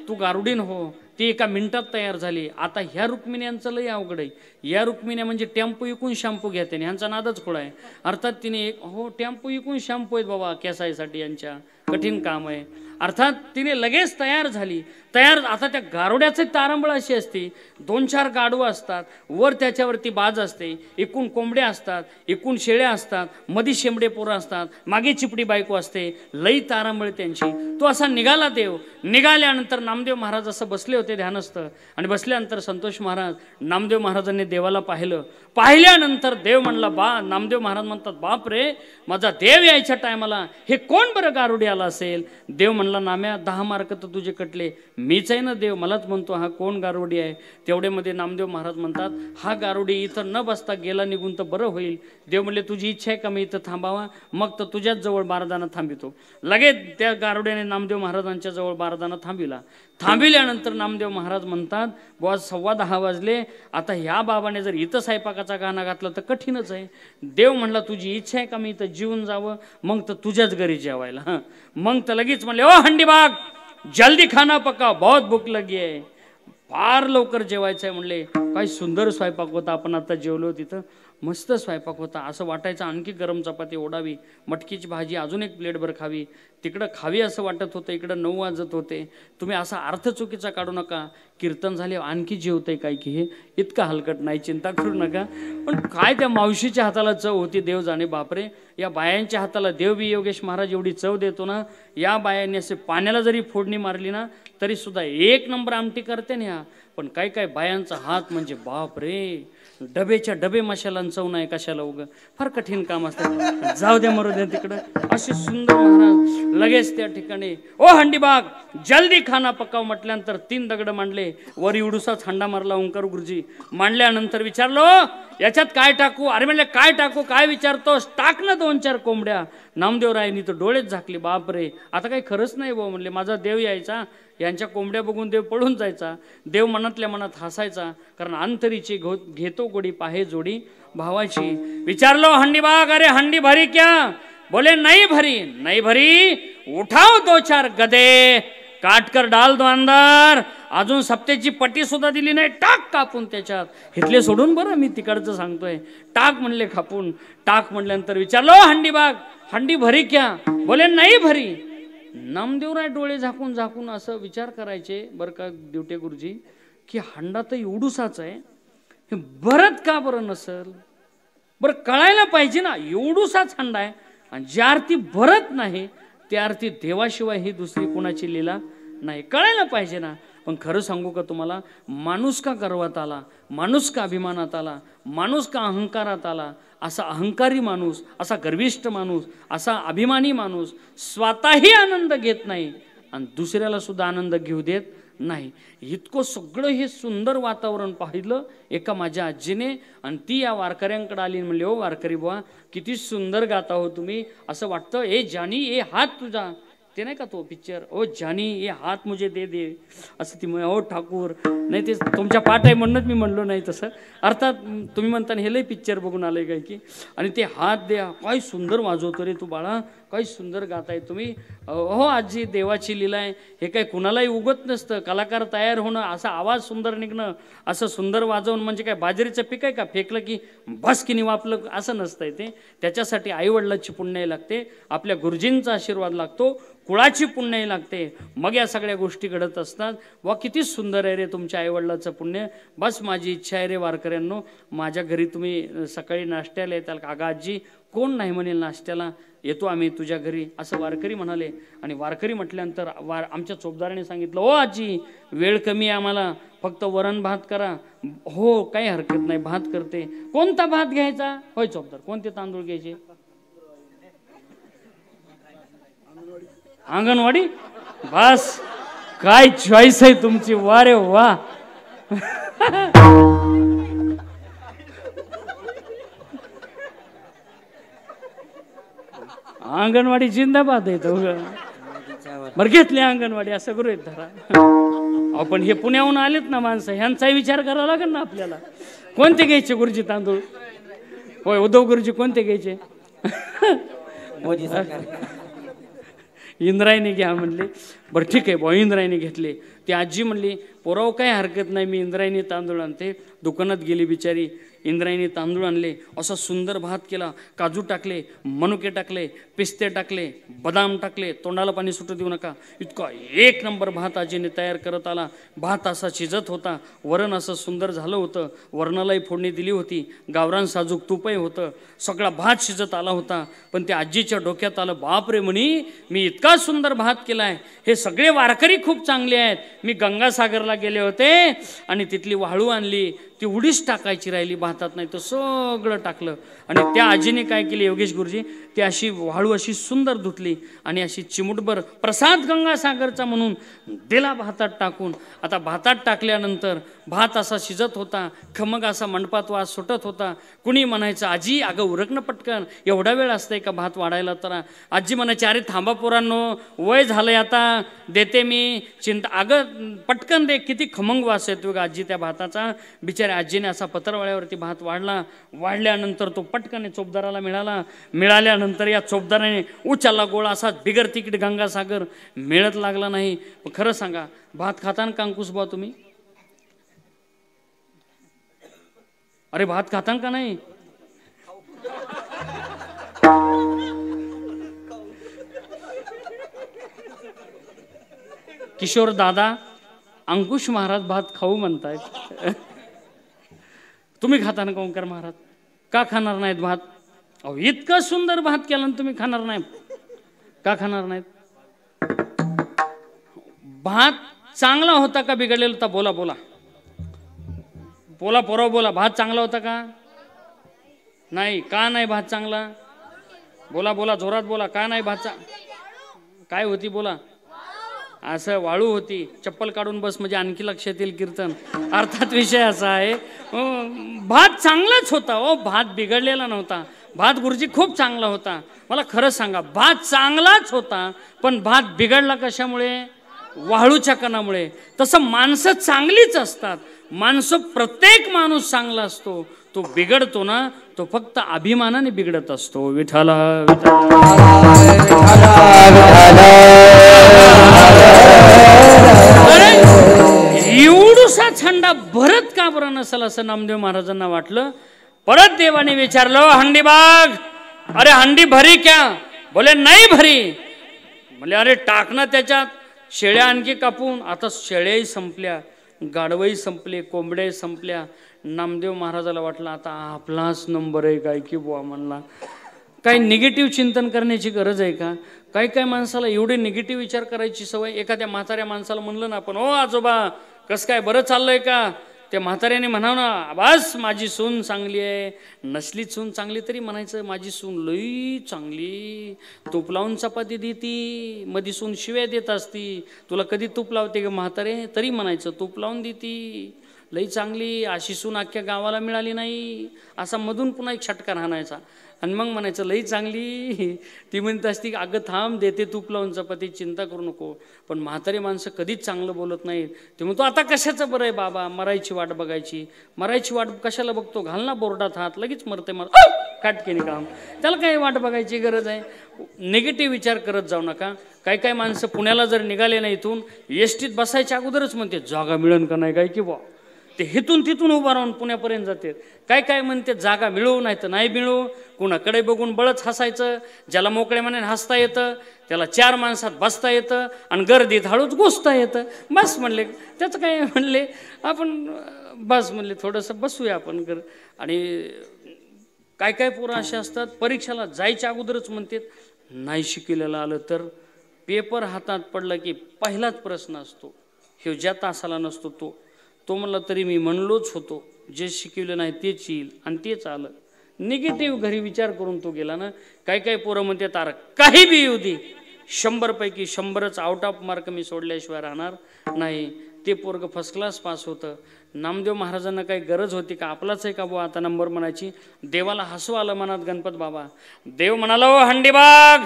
तू गारुडीन हो. ती एका मिनिटात तयार झाली. आता ह्या रुक्मिण्यांचं लय अवघड आहे. या रुक्मिण्या म्हणजे टेम्पो विकून शॅम्पू घेते, ह्यांचा नादच खोळा आहे. अर्थात तिने हो टेम्पो विकून शॅम्पू आहेत बाबा केसाईसाठी, यांच्या कठीण काम आहे. अर्थात तिने लगेच तयार झाली. आता त्या गारुड्याचे तारंबळ अशी असते, 2-4 गाडवं असतात, वर त्याच्यावरती बाज असते, एकूण कोंबड्या असतात, एकूण शेळ्या असतात, मधी शेंबडे पोरं असतात, मागे चिपडी बायको असते, लई तारंबळ त्यांची. तो असा निघाला देव. निघाल्यानंतर नामदेव महाराज असं बसले होते ध्यानस्थ. आणि बसल्यानंतर संतोष महाराज नामदेव महाराजांनी देवाला पाहिलं. पाहिल्यानंतर देव म्हणला नामदेव महाराज म्हणतात, बाप रे माझा देव यायच्या टायमाला हे कोण बरं गारुडी आला असेल. देव म्हणला, नाम्या 10 मार्क तर तुझे कटले, मीच आहे ना देव, मलाच म्हणतो हा कोण गारुडी आहे. तेवढ्यामध्ये नामदेव महाराज म्हणतात, हा गारुडी इथं न बसता गेला निघून तर बरं होईल. देव म्हणले, तुझी इच्छा आहे का मी इथं थांबावा, मग तर तुझ्याच जवळ बारदाना थांबितो. लगेच त्या गारुड्याने नामदेव महाराजांच्या जवळ बारदाना थांबिला. थांबिल्यानंतर नामदेव महाराज म्हणतात, बुवा 10:15 वाजले, आता ह्या बाबाने जर इथं स्वयंपाकाचा गाणं घातला तर कठीणच आहे. देव म्हणला, तुझी इच्छा आहे का मी इथं जीवन जावं, मग तर तुझ्याच घरी जेवायला. मग तर लगेच म्हणले, ओ हंडीबाग जल्दी खाना पकाव, बहुत भूक लगी आहे, फार लवकर जेवायचं आहे. म्हणले, काय सुंदर स्वयंपाक होता, आपण आता जेवलो तिथं, मस्त स्वयंपाक होता. असं वाटायचं आणखी गरम चपाती ओढावी, मटकीची भाजी अजून एक प्लेटभर खावी, तिकडं खावी असं वाटत होतं, इकडं 9 वाजत होते. तुम्ही असा अर्थ चुकीचा काढू नका. कीर्तन झाले आणखी जेवतंय काय की, हे इतकं हलकट नाही, चिंता करू नका. पण काय त्या मावशीच्या हाताला चव होती, देव जाणे. बापरे, या बायांच्या हाताला देव बी योगेश महाराज एवढी चव देतो ना. या बायांनी असे पाण्याला जरी फोडणी मारली ना तरी सुद्धा 1 नंबर आमटी करते ना ह्या. पण काय काय बायांचा हात म्हणजे बाप रे, डबेच्या डबे मशाला चव नाही कशाला, उग फार कठीण काम असतं. जाऊ द्या मरू द्या तिकडं. असे सुंदर महाराज लगेच त्या ठिकाणी, ओ हंडीबाग जल्दी खाना पकाव म्हटल्यानंतर 3 दगड मांडले, वर एवढूसाच हंडा मारला ओंकार गुरुजी. मांडल्यानंतर विचारलो, याच्यात काय टाकू. अरे म्हणले, काय टाकू, काय विचारतोस, टाक ना 2-4 कोंबड्या. नामदेवरायांनी तर डोळेच झाकले. बाप रे, आता काही खरंच नाही भाऊ. म्हणले, माझा देव यायचा, यांच्या कोंबड्या बघून देव पळून जायचा. देव मनातल्या मनात हसायचा, कारण अंतरीची घेतो गोडी पाहे जोडी भावाची. विचारलो हंडीबाग, अरे हंडी भरी क्या. बोले नहीं भरी. नहीं भरी, उठाओ 2-4 गदे, काटकर डाल दो अंदर. अजून सप्त्याची पट्टी सुद्धा दिली नाही, टाक कापून त्याच्यात. इथले सोडून बरं, मी तिकडचं सांगतोय. टाक म्हणले कापून. टाक म्हणल्यानंतर विचारलो, हंडीबाग हंडी भरी क्या. बोले नाही भरी. नामदेवराय डोळे झाकून झाकून असं विचार करायचे बरं का दिवटे गुरुजी, की हंडा तर एवढूसाच आहे, हे भरत का बरं नसल. बरं कळायला पाहिजे ना, एवढूसाच हंडा आहे आणि ज्या अर्थी भरत नाही त्या अर्थी देवाशिवाय ही दुसरी कोणाची लीला नाही. कळायला पाहिजे ना. पण खरं सांगू का तुम्हाला, माणूस का गर्वात आला, माणूस का अभिमानात आला, माणूस का अहंकारात आला. असा अहंकारी माणूस, असा गर्विष्ठ माणूस, असा अभिमानी माणूस स्वतःही आनंद घेत नाही आणि दुसऱ्याला सुद्धा आनंद घेऊ देत नाही. इतकं सगळं हे सुंदर वातावरण पाहिलं एका माझ्या आजीने, आणि ती या वारकऱ्यांकडे आली. म्हणले, ओ वारकरी बुवा, किती सुंदर गाता हो तुम्ही. असं वाटतं, ए जानी ए हात तुझा, ते नाही का तो पिक्चर, ओ जानी ये हात मुझे दे दे, असं ती म्हणे. ओ ठाकूर, नाही ते तुमच्या पाठ आहे म्हणूनच मी म्हणलो नाही तसं. अर्थात तुम्ही म्हणताना हे लय पिक्चर बघून आलंय काय की. आणि ते हात द्या, काय सुंदर वाजवतो रे तू बाळा, काय सुंदर गाताय तुम्ही. हो आजी, देवाची लीला आहे. हे काय कुणालाही उगत नसतं. कलाकार तयार होणं, असा आवाज सुंदर निघणं, असं सुंदर वाजवून म्हणजे काय बाजरीचं पीक आहे का, फेकलं की बस की वापलं, असं नसतंय ते. त्याच्यासाठी आईवडिलाची पुण्याई लागते, आपल्या गुरुजींचा आशीर्वाद लागतो, कुळाची पुण्याई लागते, मग या सगळ्या गोष्टी घडत असतात. वा किती सुंदर आहे रे तुमच्या आईवडिलाचं पुण्य. बस माझी इच्छा आहे रे वारकऱ्यांनो, माझ्या घरी तुम्ही सकाळी नाश्त्याला येताल का. अगं आजी, कोण नाही म्हणेल नाश्त्याला, येतो आम्ही तुझ्या घरी, असं वारकरी म्हणाले. आणि वारकरी म्हटल्यानंतर आमच्या चोपदाराने सांगितलं, ओ आजी वेळ कमी आहे आम्हाला, फक्त वरण भात करा. हो काही हरकत नाही, भात करते. कोणता भात घ्यायचा. होय चोपदार, कोणते तांदूळ घ्यायचे. अंगणवाडी. बस काय चॉईस आहे तुमची, वा रे वा. अंगणवाडी जिंदाबाद आहे तो. बरं घेतली अंगणवाडी असं करू धरा. आपण हे पुण्याहून आलेत ना माणसं, ह्यांचाही विचार करावा लागेल ना आपल्याला. कोणते घ्यायचे गुरुजी तांदूळ? होय उद्धव गुरुजी कोणते घ्यायचे? मोदी सरकार. इंद्रायणी घ्या म्हणले. बरं ठीक आहे बुवा, इंद्रायणी घेतले. ती आजी म्हणली पोराव काय हरकत नाही, मी इंद्रायणी तांदूळ आणते. दुकानात गेली बिचारी, इंद्रायणी तांदूळ आणले. असा सुंदर भात केला. काजू टाकले, मनुके टाकले, पिस्ते टाकले, बदाम टाकले. तोंडाला पाणी सुटू देऊ नका. इतका एक नंबर भात आजीने तयार करत आला. भात असा शिजत होता. वरण असं सुंदर झालं होतं. वरणालाही फोडणी दिली होती. गावरान साजूक तुपही होतं. सगळा भात शिजत आला होता. पण त्या आजीच्या डोक्यात आलं, बापरे म्हणी, मी इतका सुंदर भात केलाय, हे सगळे वारकरी खूप चांगले आहेत. मी गंगासागरला गेले होते आणि तिथली वाळू आणली, ती उडीच टाकायची राहिली, भातात नाही तर सगळं टाकलं. आणि त्या आजीने काय केली योगेश गुरुजी, ती अशी वाळू अशी सुंदर धुतली आणि अशी चिमुटभर प्रसाद गंगासागरचा म्हणून दिला भातात टाकून. आता भातात टाकल्यानंतर भात असा शिजत होता. खमग असा मंडपात वास सुटत होता. कुणी म्हणायचं आजी अगं उरकणं पटकन, एवढा वेळ असतंय का भात वाढायला? तर आजी म्हणायची अरे थांबा पोरांनो, वय झालंय आता, देते मी, चिंता अगं पटकन दे. किती खमंग वास येतो का आजी त्या भाताचा. बिचाऱ्या आजीने असा पत्रवाळ्यावरती भात वाढला. वाढल्यानंतर तो पटकन चोपदाराला मिळाला. मिळाल्यानंतर या चोपदाराने उचलला गोळा असा बिगर तिकीट गंगासागर. मिळत लागला नाही. खरं सांगा भात खाताना कांकूस बा तुम्ही? अरे भात खातान का नाही? किशोर दादा, अंकुश महाराज भात खाऊ म्हणतायत. तुम्ही खाता ना ओंकार महाराज? का खाणार नाहीत भात? अहो इतका सुंदर भात केला ना, तुम्ही खाणार नाही? का खाणार नाहीत? भात चांगला होता का बिघडलेला होता? बोला बोला बोला पोराव बोला. भात चांगला होता का नाही? का नाही भात चांगला? बोला बोला जोरात बोला. का नाही भात काय होती बोला? असं वाळू होती. चप्पल काढून बस म्हणजे आणखी लक्षात येईल कीर्तन. अर्थात विषय असा आहे, भात चांगलाच होता हो, भात बिघडलेला नव्हता. भात गुरुजी खूप चांगला होता. मला खरं सांगा, भात चांगलाच होता पण भात बिघडला कशामुळे? वाळूच्या कणामुळे. तसं माणसं चांगलीच असतात. माणसं, प्रत्येक माणूस चांगला असतो. तो बिघडतो ना, तो फक्त अभिमानाने बिघडत असतो. विठाला एवढूसा छंडा भरत का बरं नसेल असं नामदेव महाराजांना वाटलं. परत देवाने विचारलं, हंडी बाग, अरे हंडी भरी क्या? बोले नाही भरी. म्हणजे अरे टाक ना त्याच्यात. शेळ्या आणखी कापून. आता शेळ्याही संपल्या, गाढवही संपले, कोंबड्याही संपल्या. नामदेव महाराजाला वाटलं आता आपलाच नंबर आहे काय की बुवा. म्हणला काही निगेटिव्ह चिंतन करण्याची गरज आहे का? काही काही माणसाला एवढे निगेटिव्ह विचार करायची सवय. एखाद्या म्हाताऱ्या माणसाला म्हणलं ना आपण, ओ आजोबा कसं काय, बरं चाललंय का? त्या म्हाताऱ्याने म्हणावं ना, बस माझी सून चांगली आहे. नसली सून चांगली तरी म्हणायचं माझी सून लई चांगली, तूप लावून चपाती देती. मधी सून शिव्या देत असती, तुला कधी तूप लावते का म्हातारे? तरी म्हणायचं तूप लावून देती, लई चांगली, अशी सून अख्ख्या गावाला मिळाली नाही. असा मधून पुन्हा एक छटका राहण्याचा. आणि मग म्हणायचं लई चांगली. ती म्हणत असती अगं थांब देते तूप लावून चपाती, चिंता करू नको. पण म्हातारी माणसं कधीच चांगलं बोलत नाहीत. ते म्हणतो आता कशाचं बरं आहे बाबा, मरायची वाट बघायची. मरायची वाट कशाला बघतो? घाल ना बोर्डात हात, लगेच मरते मर काटकेने काम. त्याला काही वाट बघायची गरज आहे? निगेटिव्ह विचार करत जाऊ नका. काही काही माणसं पुण्याला जर निघाले नाही इथून, एसटीत बसायच्या अगोदरच म्हणते जागा मिळेल का नाही काय की बा. ते हिथून तिथून उभा राहून पुण्यापर्यंत जाते. काय काय म्हणते जागा मिळू नाही तर नाही मिळू. कुणाकडे बघून बळच हसायचं. ज्याला मोकळे मनाने हसता येतं त्याला चार माणसात बसता येतं आणि गर्दीत हळूच घुसता येतं. बस म्हणले, त्याचं काय म्हणले आपण, बस म्हणले थोडंसं बसूया आपण घर. आणि काय काय पोरं असे असतात परीक्षेला जायच्या अगोदरच म्हणतात नाही शिकलेलं आलं तर. पेपर हातात पडला की पहिलाच प्रश्न असतो, हे ज्या तासाला नसतो तो म्हणला तरी मी म्हणलोच होतो, जे शिकवलं नाही तेच येईल, आणि तेच आलं. निगेटिव्ह घरी विचार करून तो गेला ना. काही काही पोरं म्हणते तार काही बी येऊ दे, 100 पैकी 100च आउट ऑफ मार्क मी सोडल्याशिवाय राहणार नाही. ते पोरग फर्स्ट क्लास पास होतं. नामदेव महाराजांना काही गरज होती का आपलाच आहे का बुवा आता नंबर म्हणायची. देवाला हसू आलं मनात गणपत बाबा. देव म्हणाला ओ हंडी बाग,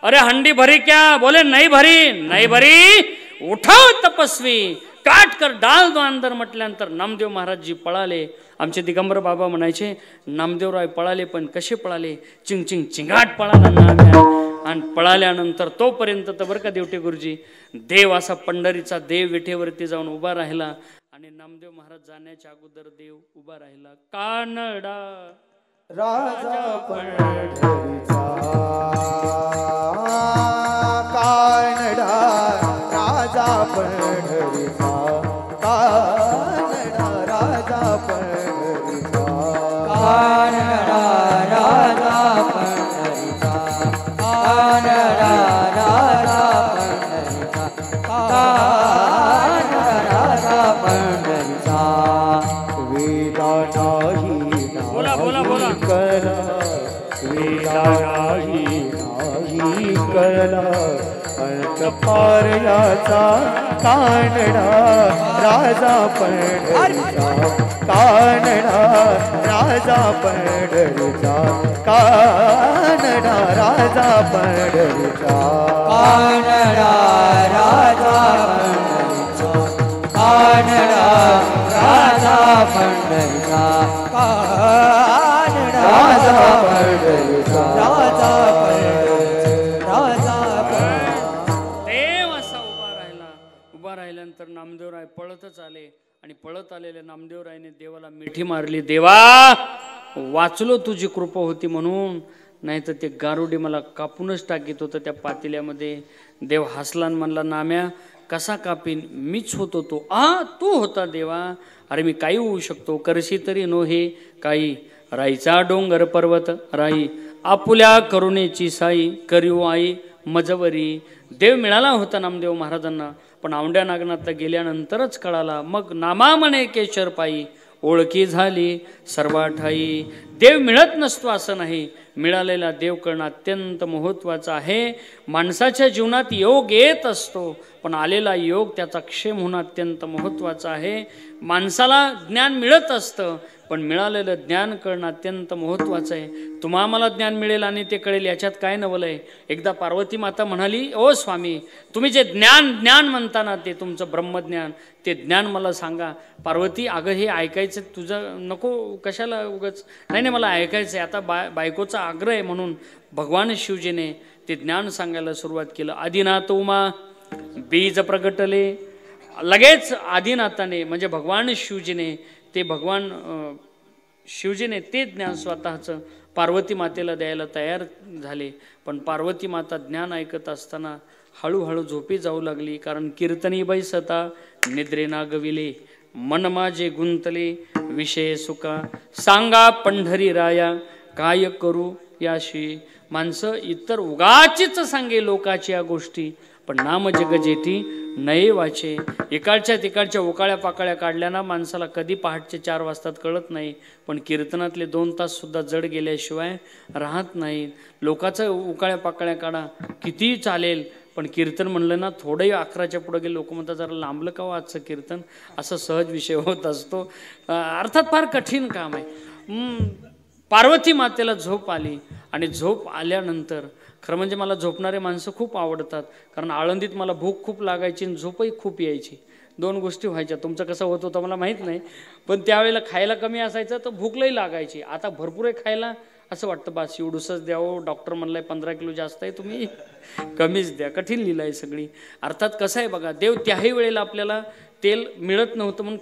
अरे हंडी भरी क्या? बोले नहीं भरी. नहीं भरी उठाव तपस्वी काट कर डाल दो अंदर म्हटल्यानंतर नामदेव महाराजजी पळाले. आमचे दिगंबर बाबा म्हणायचे नामदेवराय पळाले पण कसे पळाले? चिंग चिंग चिंगाट पळाला नाम्या. आणि पळाल्यानंतर तोपर्यंत तर बरं का देवटे गुरुजी, देव असा पंढरीचा देव विठेवरती जाऊन उभा राहिला. आणि नामदेव महाराज जाण्याच्या अगोदर देव उभा राहिला. कानडा राजा पंढरीचा, कानडा राजा पंढरीचा, कानडा राजा पंढरीचा, कानडा राजा पंढरीचा, कानडा राजा पंढरीचा, कानडा राजा पंढरीचा. वेदा नाही बोला बोला बोला. करा, वेदा नाही करा, अंत पार याचा कानडा राजा पंढरीचा, कानडा राजा पंढरीचा, कानडा राजा पंढरीचा, कानडा राजा पंढरीचा, कानडा राजा पंढरीचा, कानडा राजा पंढरीचा, राजा देव असा उभा राहिला. उभा राहिल्यानंतर नामदेवराय पळतच आले. आणि पळत आलेल्या नामदेवरायने देवाला मिठी मारली. देवा वाचलो तुझी कृपा होती म्हणून, नाही तर ते गारुडी मला कापूनच टाकीत होतं त्या पातेल्यामध्ये. देव हसला आणि म्हणला नाम्या कसा कापीन? मीच होतो तो. तू होता देवा. अरे मी काही होऊ शकतो, करशी तरी नो हे काही. राईचा डोंगर पर्वत राई, आपुल्या करुणेची साई, करीव आई मजवरी. देव मिळाला होता नामदेव महाराजांना, पण औंड्या नागनाथला गेल्यानंतरच कळाला. मग नामा म्हणे केशर पायी, ओळखी झाली सर्वाठाई. देव मिळत नसतो असं नाही, मिळालेला देव कळणं अत्यंत महत्त्वाचं आहे. माणसाच्या जीवनात योग येत असतो, पण आलेला योग त्याचा क्षेम होणं अत्यंत महत्त्वाचं आहे. माणसाला ज्ञान मिळत असतं, पण मिळालेलं ज्ञान कळणं अत्यंत महत्त्वाचं आहे. तुम्हा मला ज्ञान मिळेल आणि ते कळेल याच्यात काय नवलं आहे. एकदा पार्वती माता म्हणाली ओ स्वामी, तुम्ही जे ज्ञान ज्ञान म्हणताना ते तुमचं ब्रह्मज्ञान, ते ज्ञान मला सांगा. पार्वती अगं हे ऐकायचं तुझं नको, कशाला उगाच. नाही नाही मला ऐकायचं आहे. आता बायकोचा आग्रह आहे म्हणून भगवान शिवजीने ते ज्ञान सांगायला सुरुवात केलं. आदिनाथ उमा बीज प्रगटले. लगेच आदिनाथाने म्हणजे भगवान शिवजीने शिवजीने ते ज्ञान स्वतःचं पार्वती मातेला द्यायला तयार झाले. पण पार्वती माता ज्ञान ऐकत असताना हळूहळू झोपी जाऊ लागली. कारण कीर्तनी बैसता निद्रेना गविले, मन माझे गुंतले विषय सुका, सांगा पंढरी राया काय करू याशी. माणसं इतर उगाचीच सांगे लोकाची या गोष्टी, पण नाम जग जेठी नये वाचे. इकडच्या तिकडच्या उकाळ्या पाकाळ्या काढल्याना माणसाला कधी पहाटचे 4 वाजतात कळत नाही, पण कीर्तनातले 2 तास सुद्धा जड गेल्याशिवाय राहत नाहीत. लोकाचं उकाळ्या पाकाळ्या काढा किती चालेल, पण कीर्तन म्हणलं ना थोडंही 11च्या पुढे गेले लोक म्हणतात जरा लांबलं का आजचं कीर्तन, असं सहज विषय होत असतो. अर्थात फार कठीण काम आहे. पार्वती मातेला झोप आली आणि झोप आल्यानंतर खरं म्हणजे मला झोपणारे माणसं खूप आवडतात, कारण आळंदीत मला भूक खूप लागायची आणि झोपही खूप यायची. 2 गोष्टी व्हायच्या. तुमचं कसं होत होतं मला माहीत नाही, पण त्यावेळेला खायला कमी असायचं तर भूकलाही लागायची. आता भरपूर आहे खायला, असं वाटतं बास एवढंच द्यावं. डॉक्टर म्हणलाय 15 किलो जास्त आहे, तुम्ही कमीच द्या. कठीण लीला आहे सगळी. अर्थात कसं आहे बघा, देव त्याही वेळेला आपल्याला तेल मिळत नव्हतं म्हणून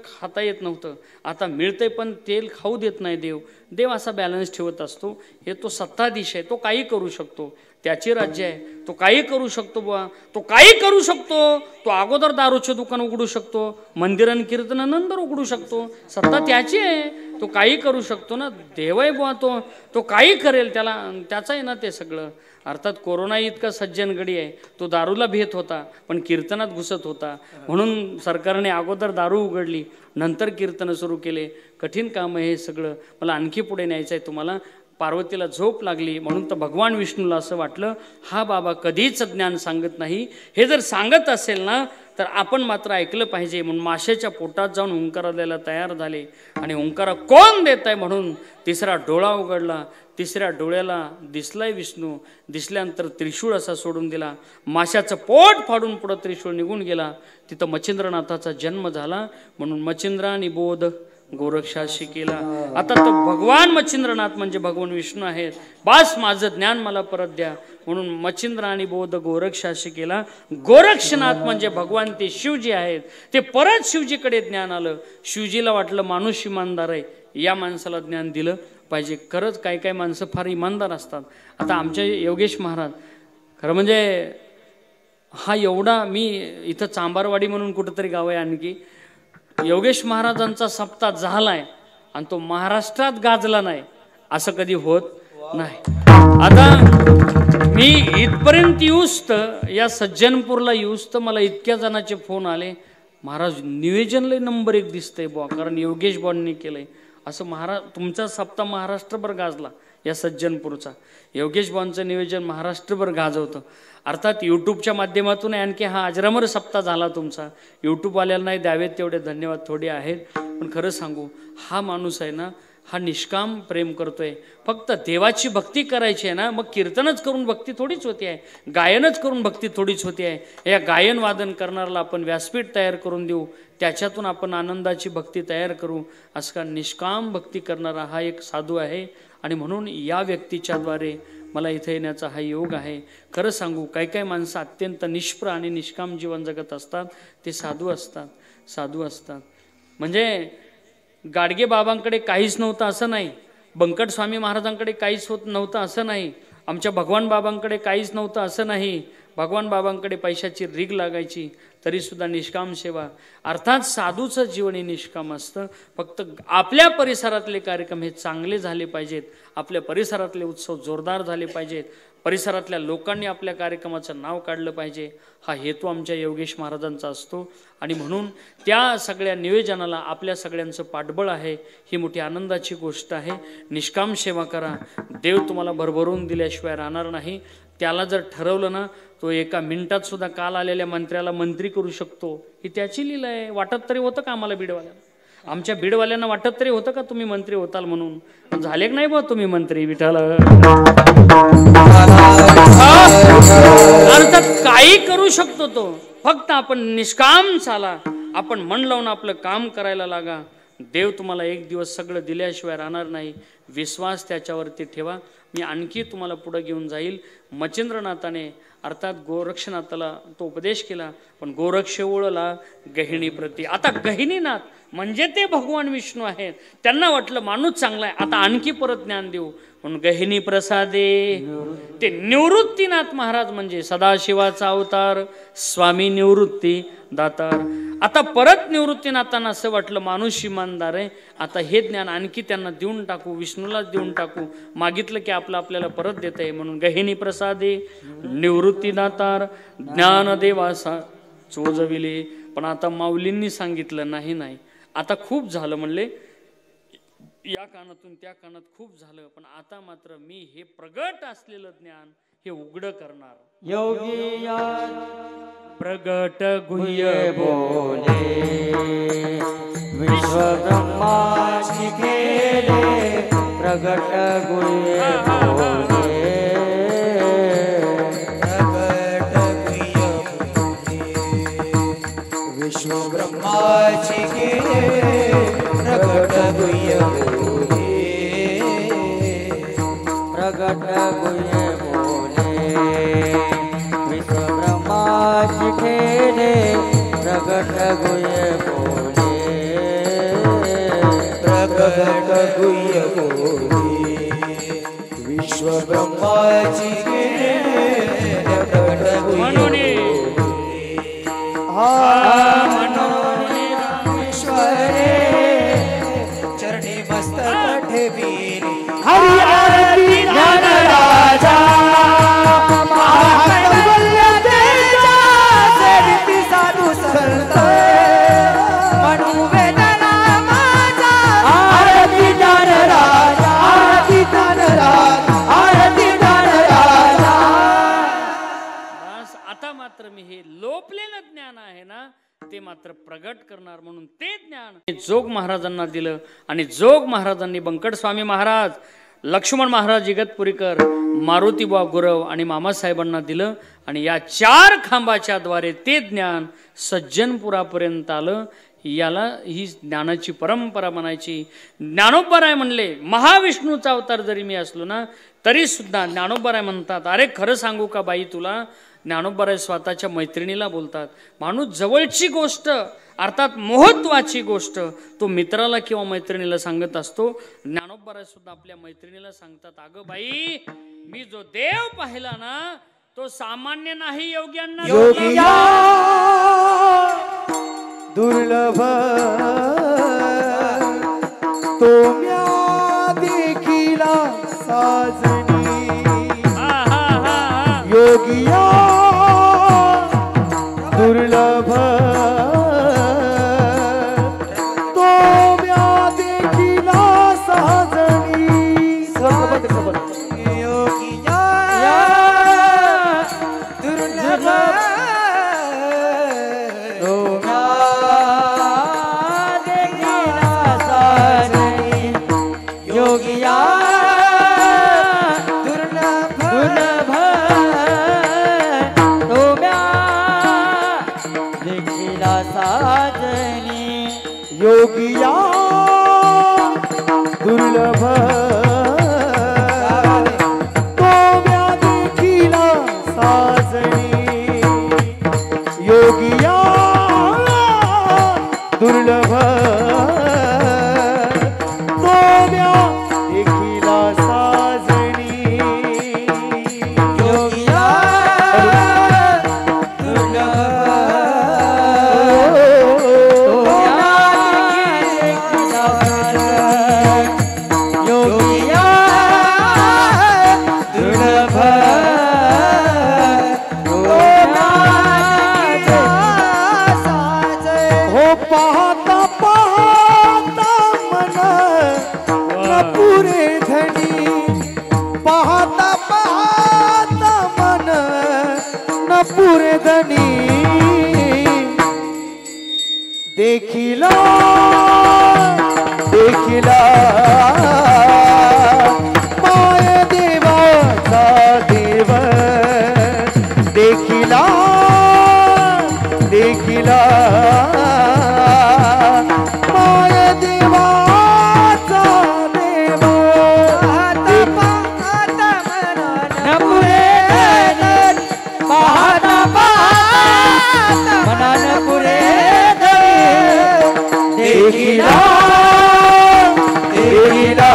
खाता येत नव्हतं. आता मिळतंय पण तेल खाऊ देत नाही देव. देव असा बॅलन्स ठेवत असतो. हे तो सत्ताधीश आहे, तो काही करू शकतो. त्याचे राज्य आहे, तो काही करू शकतो बुवा. तो काही करू शकतो. तो अगोदर दारूचे दुकान उघडू शकतो, मंदिर आणि कीर्तन नंतर उघडू शकतो. सत्ता त्याची आहे, तो काही करू शकतो ना. देव आहे बुवा, तो काही करेल, त्याचं आहे ना ते सगळं. अर्थात कोरोना इतका सज्जन गडी आहे, तो दारूला भेट होता पण कीर्तनात घुसत होता, म्हणून सरकारने अगोदर दारू उघडली नंतर कीर्तन सुरू केले. कठीण काम आहे हे सगळं. मला आणखी पुढे न्यायचं आहे तुम्हाला. पार्वतीला झोप लागली. म्हणून तर भगवान विष्णूला असं वाटलं हा बाबा कधीच ज्ञान सांगत नाही, हे जर सांगत असेल ना तर आपण मात्र ऐकलं पाहिजे. म्हणून माशाच्या पोटात जाऊन ओंकारा द्यायला तयार झाले. आणि ओंकारा कोण देत आहे म्हणून तिसरा डोळा उघडला. तिसऱ्या डोळ्याला दिसलाय विष्णू. दिसल्यानंतर त्रिशूळ असा सोडून दिला. माशाचं पोट फाडून पुढं त्रिशूळ निघून गेला. तिथं मच्छिंद्रनाथाचा जन्म झाला. म्हणून मच्छिंद्रानी बोध गोरक्षाशी केला. आता तर भगवान मच्छिंद्रनाथ म्हणजे भगवान विष्णू आहेत. बास माझं ज्ञान मला परत द्या. म्हणून मच्छिंद्रानी बोध गोरक्षाशी केला. गोरक्षनाथ म्हणजे भगवान ते शिवजी आहेत. ते परत शिवजीकडे ज्ञान आलं. शिवजीला वाटलं माणूस इमानदार आहे, या माणसाला ज्ञान दिलं पाहिजे. खरंच काही काही माणसं फार इमानदार असतात. आता आमचे योगेश महाराज खरं म्हणजे हा एवढा, मी इथं चांबारवाडी म्हणून कुठंतरी गाव आहे आणखी, योगेश महाराजांचा सप्ताह झालाय आणि तो महाराष्ट्रात गाजला नाही असं कधी होत नाही. आता मी इथपर्यंत येऊस तर, या सज्जनपूरला येऊस तर मला इतक्या जणांचे फोन आले, महाराज निवेदनला नंबर 1 दिसतंय बुवा, कारण योगेश बॉननी केलंय असं. तुमचा सप्ताह महाराष्ट्रभर गाजला या सज्जनपूरचा. योगेश बॉनचं निवेदन महाराष्ट्रभर गाजवतं. अर्थात यूट्यूबच्या माध्यमातून आणखी हा अजरामर सप्ताह झाला तुमचा. यूट्यूबवाल्याला नाही द्यावेत तेवढे धन्यवाद थोडे आहेत. पण खरं सांगू, हा माणूस आहे ना, हा निष्काम प्रेम करतोय. फक्त देवाची भक्ती करायची आहे ना, मग कीर्तनच करून भक्ती थोडीच होती आहे, गायनच करून भक्ती थोडीच होती आहे. या गायन वादन करणाऱ्याला आपण व्यासपीठ तयार करून देऊ, त्याच्यातून आपण आनंदाची भक्ती तयार करू. असं का निष्काम भक्ती करणारा हा एक साधू आहे. आणि म्हणून या व्यक्तीच्याद्वारे मला इथे येण्याचा हा योग आहे. खरं सांगू, काही काही माणसं अत्यंत निष्प्र आणि निष्काम जीवन जगत असतात. ते साधू असतात, साधू असतात. म्हणजे गाडगे बाबांकडे काहीच नव्हतं असं नाही, बंकट स्वामी महाराजांकडे काहीच नव्हतं असं नाही, आमच्या भगवान बाबांकडे काहीच नव्हतं असं नाही. भगवान बाबांकडे पैशाची रीग लागायची तरीसुद्धा निष्काम सेवा. अर्थात साधूचं जीवन हे निष्काम असतं. फक्त आपल्या परिसरातले कार्यक्रम हे चांगले झाले पाहिजेत, आपल्या परिसरातले उत्सव जोरदार झाले पाहिजेत, परिसरातल्या लोकांनी आपल्या कार्यक्रमाचं नाव काढलं पाहिजे, हा हेतू आमच्या योगेश महाराजांचा असतो. आणि म्हणून त्या सगळ्या नियोजनाला आपल्या सगळ्यांचं पाठबळ आहे. ही मोठी आनंदाची गोष्ट आहे. निष्काम सेवा करा, देव तुम्हाला भरभरून दिल्याशिवाय राहणार नाही. त्याला जर ठरवलं ना, तो एका मिनिटात सुद्धा काल आलेल्या मंत्र्याला मंत्री करू शकतो. ही त्याची लीला आहे. वाटत तरी होतं का आम्हाला बीडवाल्यांना? आमच्या बीडवाल्यांना वाटत तरी होतं का तुम्ही मंत्री होताल म्हणून? झाले की नाही बा तुम्ही मंत्री विठाला? अर्थात काही करू शकतो तो, फक्त आपण निष्काम चाला, आपण मन लावून आपलं काम करायला लागा. देव तुम्हाला एक दिवस सगळं दिल्याशिवाय राहणार नाही. विश्वास त्याच्यावरती ठेवा. मी आणखी तुम्हाला पुढे घेऊन जाईल. मच्छिंद्रनाथाने अर्थात गोरक्षनाथाला तो उपदेश केला, पण गोरक्ष ओळला गहिणी प्रती. आता गहिनीनाथ म्हणजे ते भगवान विष्णू आहेत. त्यांना वाटलं माणूस चांगला आहे, आता आणखी परत ज्ञान देऊ म्हणून गहिनी प्रसादे. ते निवृत्तीनाथ महाराज म्हणजे सदाशिवाचा अवतार, स्वामी निवृत्ती दातार. आता परत निवृत्तीनाथांना असं वाटलं माणूस इमानदार आहे, आता हे ज्ञान आणखी त्यांना देऊन टाकू, विष्णूलाच देऊन टाकू. मागितलं की आपलं आपल्याला परत देत आहे. म्हणून गहिनी प्रसादे निवृत्ती दातार ज्ञान देवासा चोजविले. पण आता माऊलींनी सांगितलं नाही नाही, आता खूप झालं म्हणले, या कानातून त्या कानात खूप झालं, पण आता मात्र मी हे प्रगट असलेलं ज्ञान हे उघड करणार. योगी प्रगट गुह्य बोले विश्व ब्रह्माची खेले, प्रगट गुह्य बोले प्रगट गुह्य बोले विश्व ब्रह्माची खेले, प्रगट गुह्य बोले प्रगट गुह्य विश्व ब्रह्माची खेले, प्रगट गुह्य बोले प्रगट गुह्य बोले विश्व ब्रह्माची खेले, प्रगट गुह्य बोले. ईश्वरे चरणी मस्तक ठेविले, हरि आरती ज्ञान राजा साधू संत मनोवेदना माझा, आरती ज्ञान राजा, आरती ज्ञान राजा. मात्र प्रगट करणार म्हणून ते ज्ञान जोग महाराजांना दिलं. आणि जोग महाराजांनी बंकट स्वामी महाराज, लक्ष्मण महाराज इगतपुरीकर, मारुतीबुवा गुरव आणि मामासाहेबांना दिलं. आणि या 4 खांबाच्या द्वारे ते ज्ञान सज्जनपुरापर्यंत आलं. याला ही ज्ञानाची परंपरा म्हणायची. ज्ञानोबराय म्हणले, महाविष्णूचा अवतार जरी मी असलो ना तरी सुद्धा ज्ञानोबराय म्हणतात, अरे खरं सांगू का बाई तुला. ज्ञानोबराय स्वतःच्या मैत्रिणीला बोलतात. माणूस जवळची गोष्ट अर्थात महत्वाची गोष्ट तो मित्राला किंवा मैत्रिणीला सांगत असतो. ज्ञानोबराय सुद्धा आपल्या मैत्रिणीला सांगतात, अगं बाई मी जो देव पाहिला ना तो सामान्य नाही, योग्यांना दुर्लभ तो म्या देखिला साजनी योगिया दुर्लभ तो म्या देखिला साजनी योगिया दुर्लभ योगिया दुर्लभ तो म्या देखिला साजनी योगिया दुर्लभ तो म्या देखिला साजनी योगिया पुरे धनी देखिला देखिला माय देवाचा देव देखिला देखिला माय देवाचा देव देखिला देखिला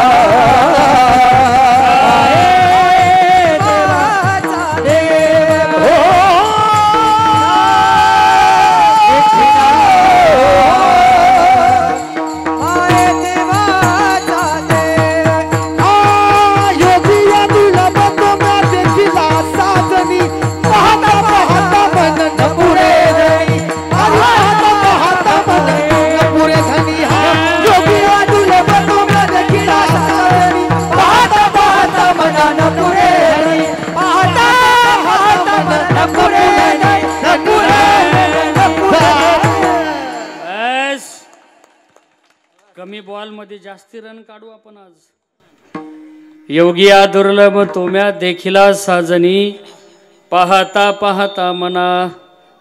कमी बॉल मध्ये जास्ती रन काढू आपण आज. योगिया दुर्लभ तोम्या देखिला साजनी पाहता पाहता मना.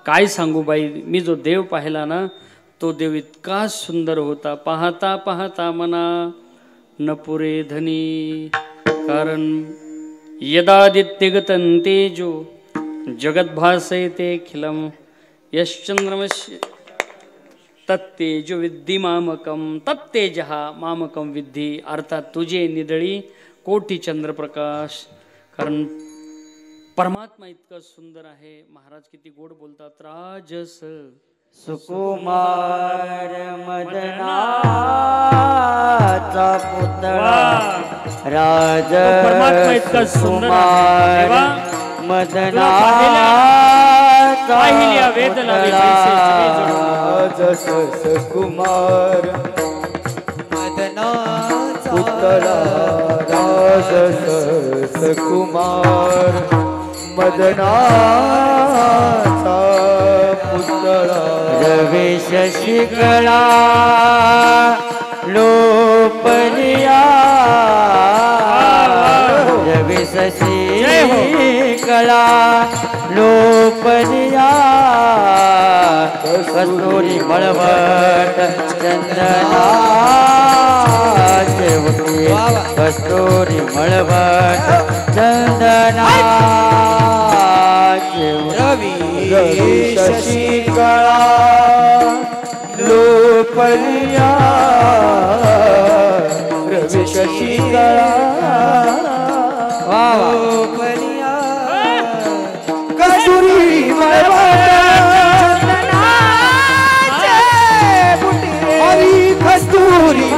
काय सांगू बाई, मी जो देव पाहिला ना तो देव इतका सुंदर होता. पाहता पाहता मना न पुरे धनी. कारण यदादित्यगतं तेजो जगद्भासयते खिलम यश्चंद्रमस्य तत्तेजो विद्धी मामकम तत्तेजहा मामकम विद्धी. अर्थात तुझे निदळी कोटी चंद्रप्रकाश. कारण परमात्मा इतकं सुंदर आहे. महाराज किती गोड बोलतात. राजस सुकुमार मदनाचा पुतळा राज परमात्मा इतका सुंदर आहे. मदनाचा राजस सुकुमार मदनाचा पुतळा राजस सुकुमार मदनाचा पुतळा रवी शशिकला लोपलिया रवी शशिकला लोपलिया कस्तुरी मळवट चंदना कस्तुरी मळवट चंदना रवी शशिकला लोपलिया रवी शशिकला लोपलिया कस्तुरी मळवट हरी कस्तुरी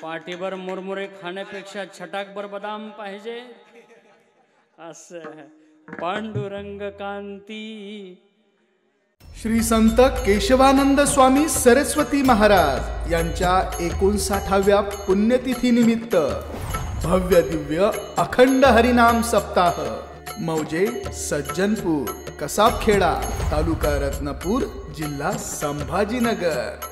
पाठीभर मुरमुरे खाण्यापेक्षा छटाकभर बदाम पाहिजे असं पांडुरंग कांती. श्री संत केशवानंद स्वामी सरस्वती महाराज यांच्या 59व्या पुण्यतिथीनिमित्त भव्य दिव्य अखंड हरिनाम सप्ताह मौजे सज्जनपूर कसाबखेडा तालुका रत्नापूर जिल्हा संभाजीनगर.